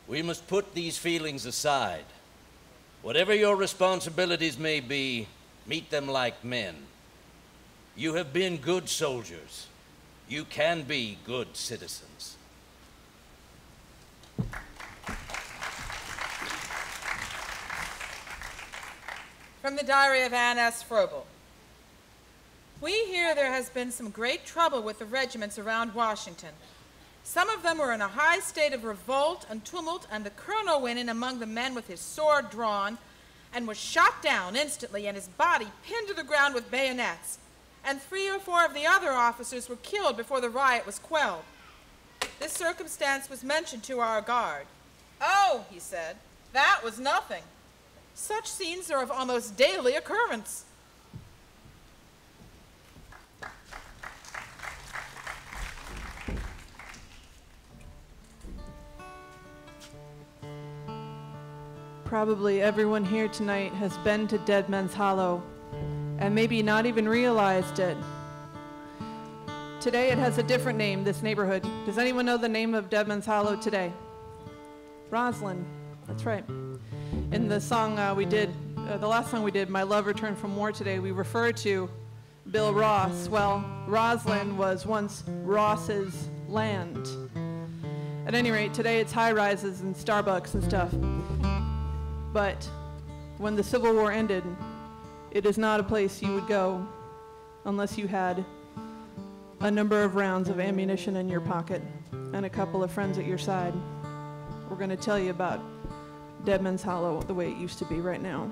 We must put these feelings aside. Whatever your responsibilities may be, meet them like men. You have been good soldiers. You can be good citizens. From the diary of Anne S. Froebel. We hear there has been some great trouble with the regiments around Washington. Some of them were in a high state of revolt and tumult, and the colonel went in among the men with his sword drawn and was shot down instantly, and his body pinned to the ground with bayonets. And 3 or 4 of the other officers were killed before the riot was quelled. This circumstance was mentioned to our guard. "Oh," he said, "that was nothing. Such scenes are of almost daily occurrence." Probably everyone here tonight has been to Dead Men's Hollow and maybe not even realized it. Today it has a different name, this neighborhood. Does anyone know the name of Dead Men's Hollow today? Roslyn, that's right. In the song we did, the last song we did, My Love Returned from War Today, we refer to Bill Ross. Well, Roslyn was once Ross's land. At any rate, today it's high-rises and Starbucks and stuff. But when the Civil War ended, it is not a place you would go unless you had a number of rounds of ammunition in your pocket and a couple of friends at your side. We're going to tell you about Dead Men's Hollow the way it used to be right now.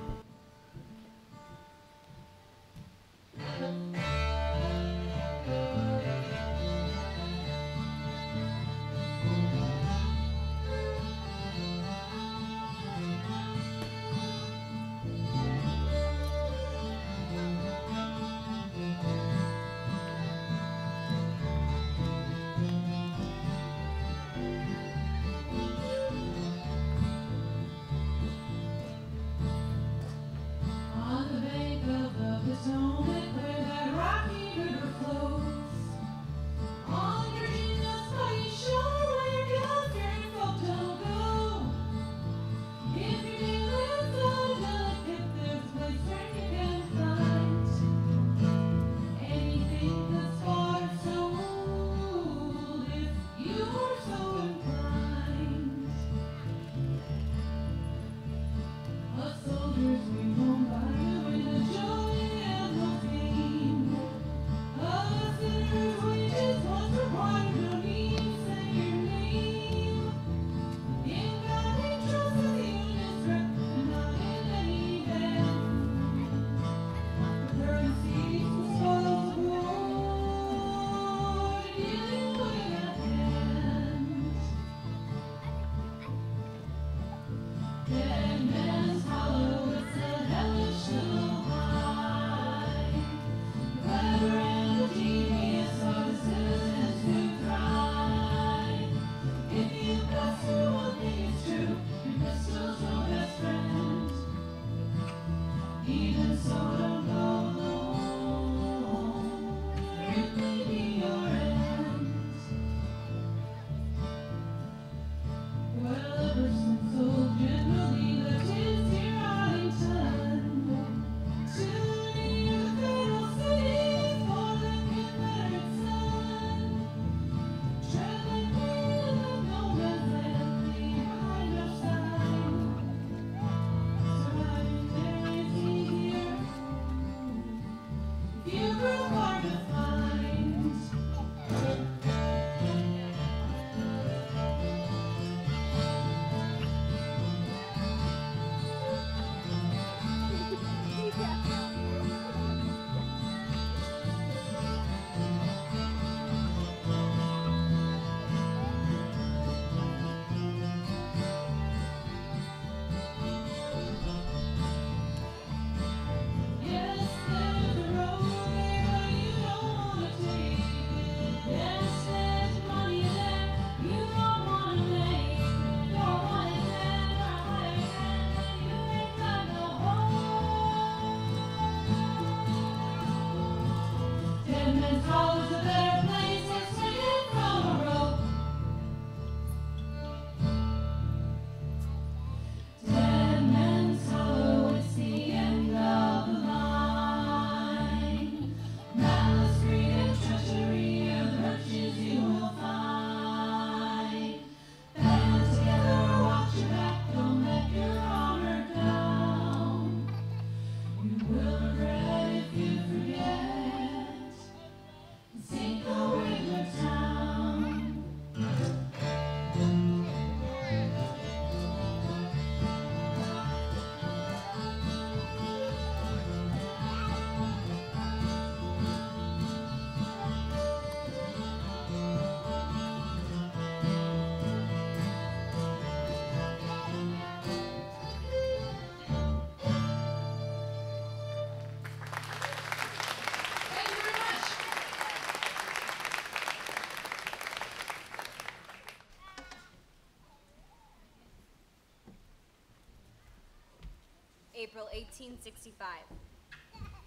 1865.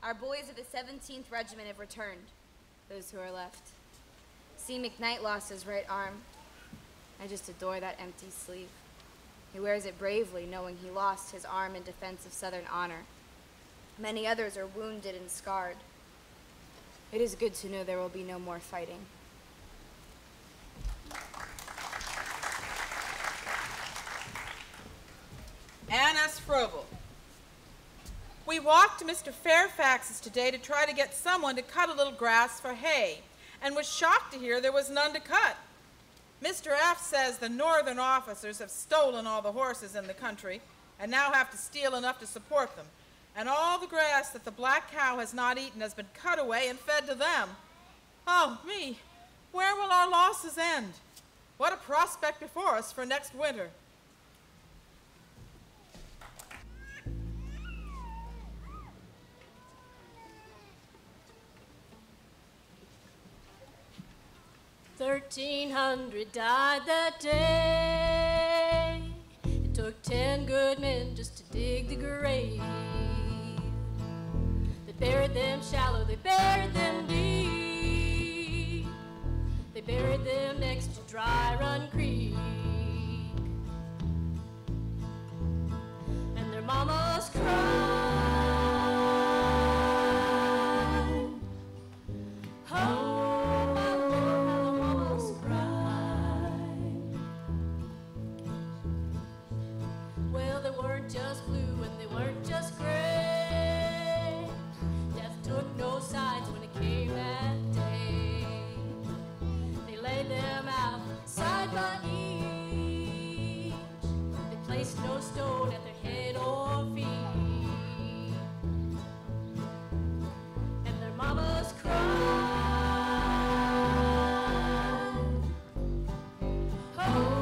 Our boys of the 17th Regiment have returned, those who are left. See, McKnight lost his right arm. I just adore that empty sleeve. He wears it bravely, knowing he lost his arm in defense of Southern honor. Many others are wounded and scarred. It is good to know there will be no more fighting. Anna Froebel. We walked to Mr. Fairfax's today to try to get someone to cut a little grass for hay, and was shocked to hear there was none to cut. Mr. F. says the northern officers have stolen all the horses in the country and now have to steal enough to support them, and all the grass that the black cow has not eaten has been cut away and fed to them. Oh, me, where will our losses end? What a prospect before us for next winter. $1,300 died that day. It took 10 good men just to dig the grave. They buried them shallow, they buried them deep. They buried them next to Dry Run Creek. And their mamas cried. Oh. Just blue and they weren't just gray. Death took no sides when it came that day. They laid them out side by each. They placed no stone at their head or feet. And their mamas cried. Oh.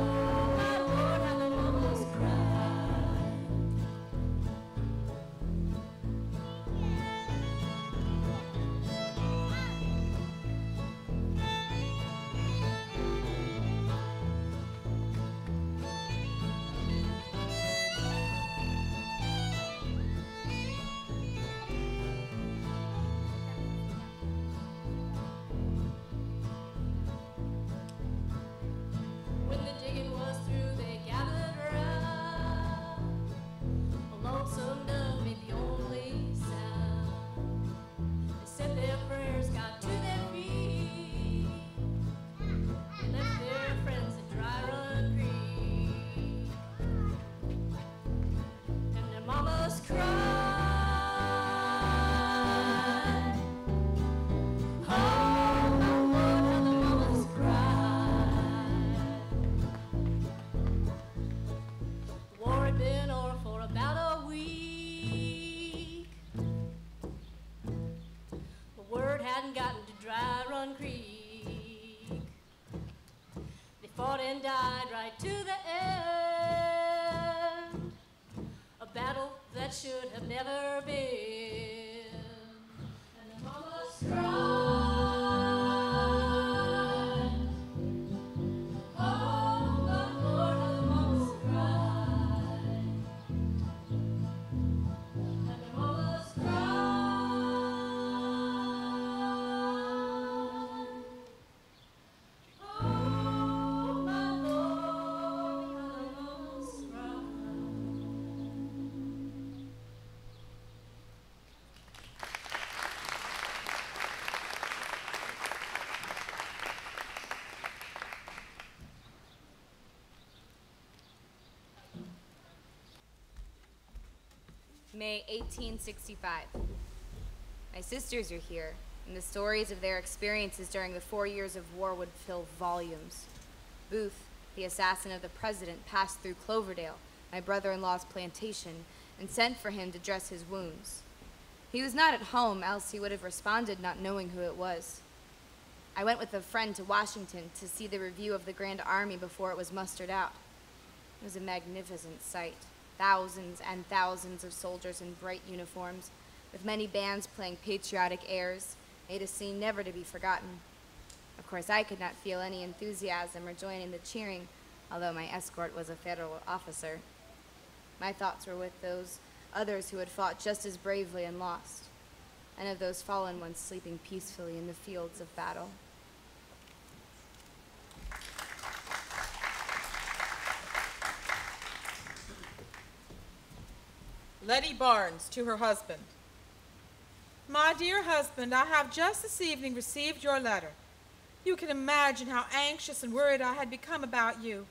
Gotten to Dry Run Creek. They fought and died right to the end. A battle that should have never been. And the mamas cried. Oh, my Lord, how the mamas cried. And the mamas cried. May 1865. My sisters are here, and the stories of their experiences during the 4 years of war would fill volumes. Booth, the assassin of the president, passed through Cloverdale, my brother-in-law's plantation, and sent for him to dress his wounds. He was not at home, else he would have responded not knowing who it was. I went with a friend to Washington to see the review of the Grand Army before it was mustered out. It was a magnificent sight. Thousands and thousands of soldiers in bright uniforms, with many bands playing patriotic airs, made a scene never to be forgotten. Of course, I could not feel any enthusiasm or join in the cheering, although my escort was a federal officer. My thoughts were with those others who had fought just as bravely and lost, and of those fallen ones sleeping peacefully in the fields of battle. Letty Barnes to her husband. My dear husband, I have just this evening received your letter. You can imagine how anxious and worried I had become about you.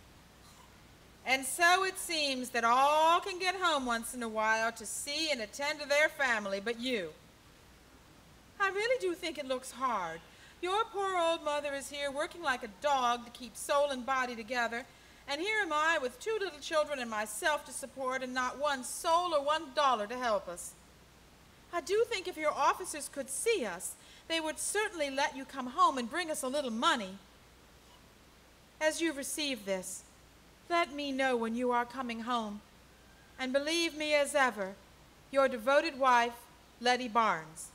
And so it seems that all can get home once in a while to see and attend to their family but you. I really do think it looks hard. Your poor old mother is here working like a dog to keep soul and body together, and here am I with 2 little children and myself to support and not one soul or $1 to help us. I do think if your officers could see us, they would certainly let you come home and bring us a little money. As you receive this, let me know when you are coming home, and believe me as ever, your devoted wife, Letty Barnes.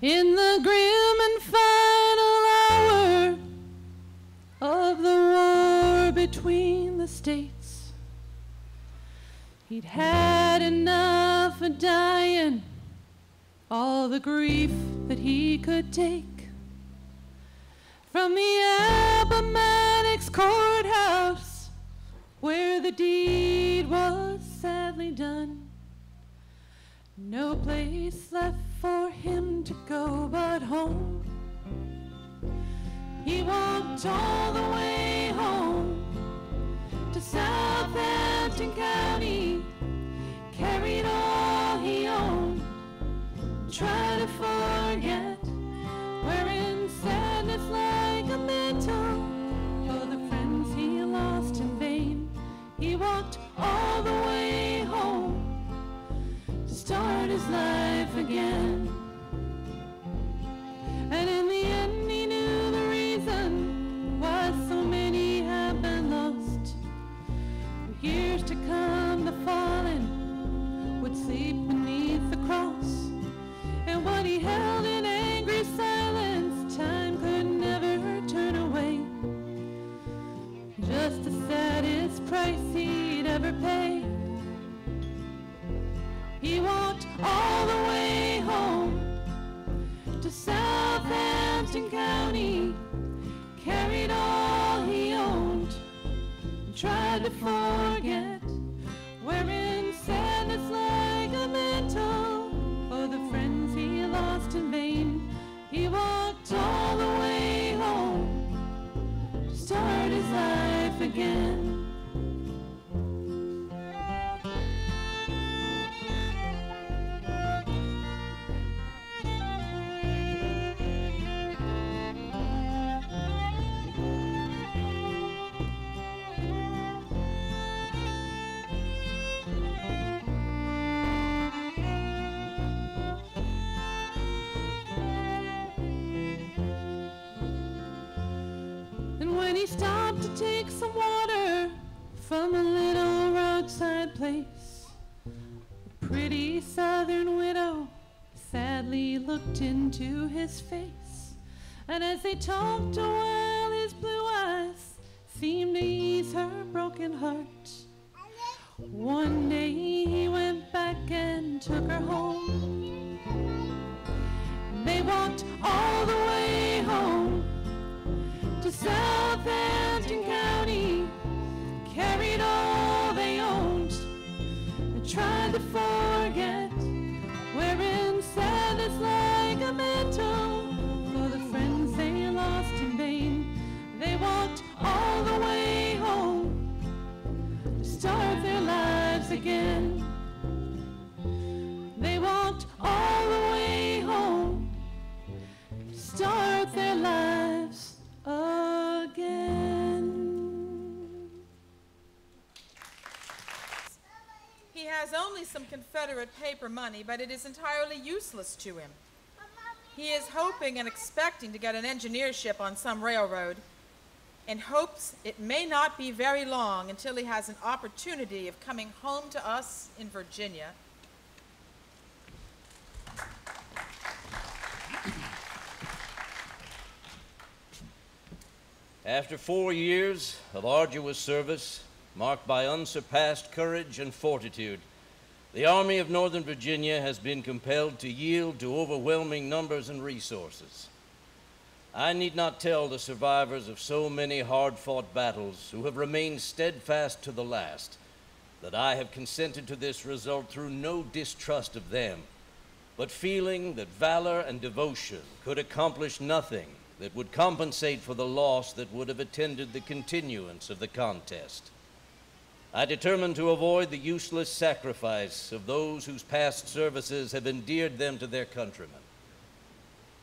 In the grim and final hour of the war between the states, he'd had enough of dying, all the grief that he could take. From the Appomattox courthouse, where the deed was sadly done, no place left for him to go but home. He walked all the way home to Southampton County, carried all he owned, tried to forget, wearing sadness like a mantle for the friends he lost in vain. He walked all the way home to start his life again. And in the end he knew the reason why so many have been lost. For years to come the fallen would sleep beneath the cross, and what he held in angry silence time could never turn away. Just the saddest price he'd ever pay. He walked all the way home to Southampton County, carried all he owned, tried to forget, wearing sadness like a mantle for the friends he lost in vain. He walked all the way home to start his life again. He stopped to take some water from a little roadside place. A pretty southern widow sadly looked into his face, and as they talked a while, his blue eyes seemed to ease her broken heart. One day he went back and took her home. They walked all the way home to Southampton County, carried all they owned, and tried to forget, wearing sadness like a mantle for the friends they lost in vain. They walked all the way home to start their lives again. They walked all the way home to start their lives again. He has only some Confederate paper money, but it is entirely useless to him. He is hoping and expecting to get an engineership on some railroad, and hopes it may not be very long until he has an opportunity of coming home to us in Virginia. After 4 years of arduous service, marked by unsurpassed courage and fortitude, the Army of Northern Virginia has been compelled to yield to overwhelming numbers and resources. I need not tell the survivors of so many hard-fought battles who have remained steadfast to the last that I have consented to this result through no distrust of them, but feeling that valor and devotion could accomplish nothing that would compensate for the loss that would have attended the continuance of the contest. I determined to avoid the useless sacrifice of those whose past services have endeared them to their countrymen.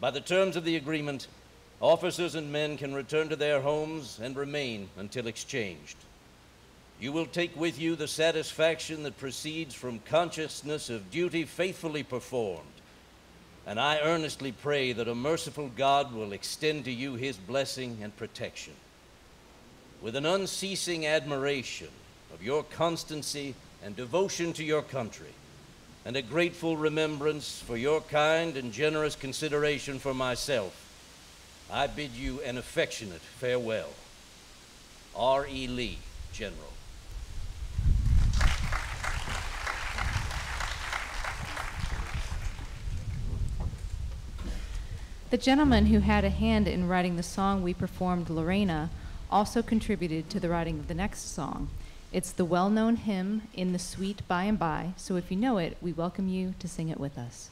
By the terms of the agreement, officers and men can return to their homes and remain until exchanged. You will take with you the satisfaction that proceeds from consciousness of duty faithfully performed, and I earnestly pray that a merciful God will extend to you his blessing and protection. With an unceasing admiration of your constancy and devotion to your country, and a grateful remembrance for your kind and generous consideration for myself, I bid you an affectionate farewell. R.E. Lee, General. The gentleman who had a hand in writing the song we performed, Lorena, also contributed to the writing of the next song. It's the well-known hymn, In the Sweet By and By, so if you know it, we welcome you to sing it with us.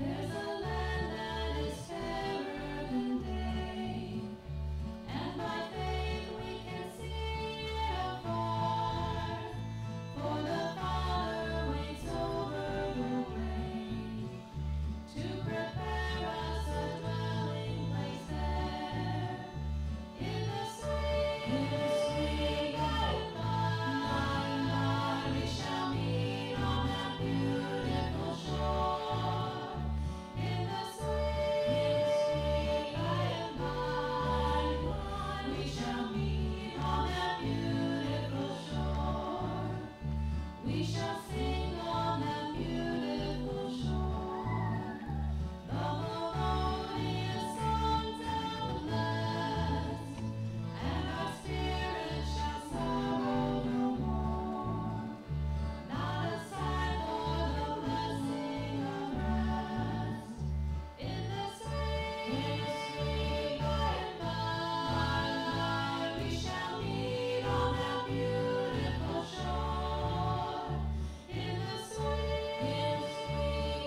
There's a land that is fairer than day, and by faith we can see it afar. For the Father waits over the way to prepare us a dwelling place there. In the sweet by and by, we shall meet on that beautiful shore. In the sweet by and by, we shall meet on that beautiful shore. We shall sing on that beautiful shore the melodious songs of the blessed, and our spirits shall sorrow no more. Not a sigh for the blessing of rest. In the sweet by and by, we shall meet on that beautiful shore. In the sweet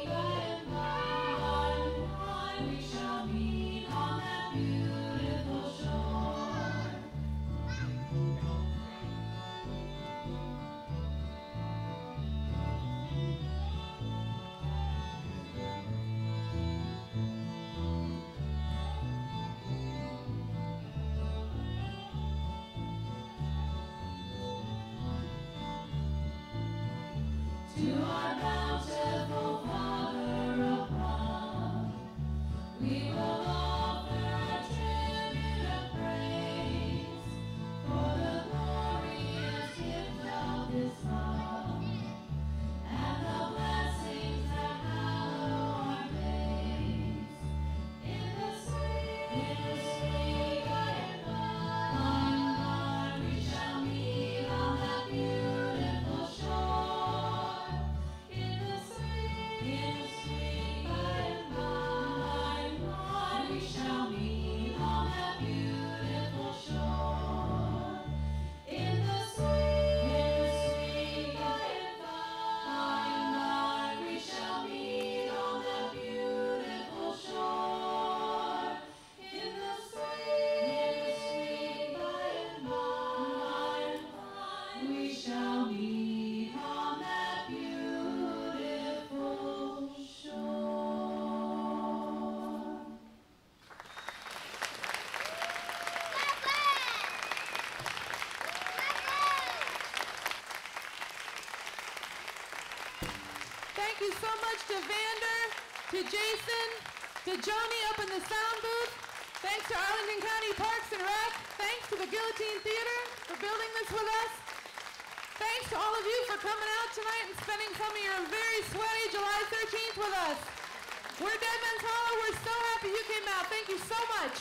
by and by, we shall meet on that beautiful shore. To our bountiful Father above, we will offer a tribute of praise for the glorious gift of His love, and the blessings that hallow our days. In the sweet by and by, we shall meet on that beautiful shore. you so much to Vander, to Jason, to Joni up in the sound booth. Thanks to Arlington County Parks and Rec. Thanks to the Guillotine Theatre for building this with us. Thanks to all of you for coming out tonight and spending some of your very sweaty July 13th with us. We're Dead Men's Hollow. We're so happy you came out. Thank you so much.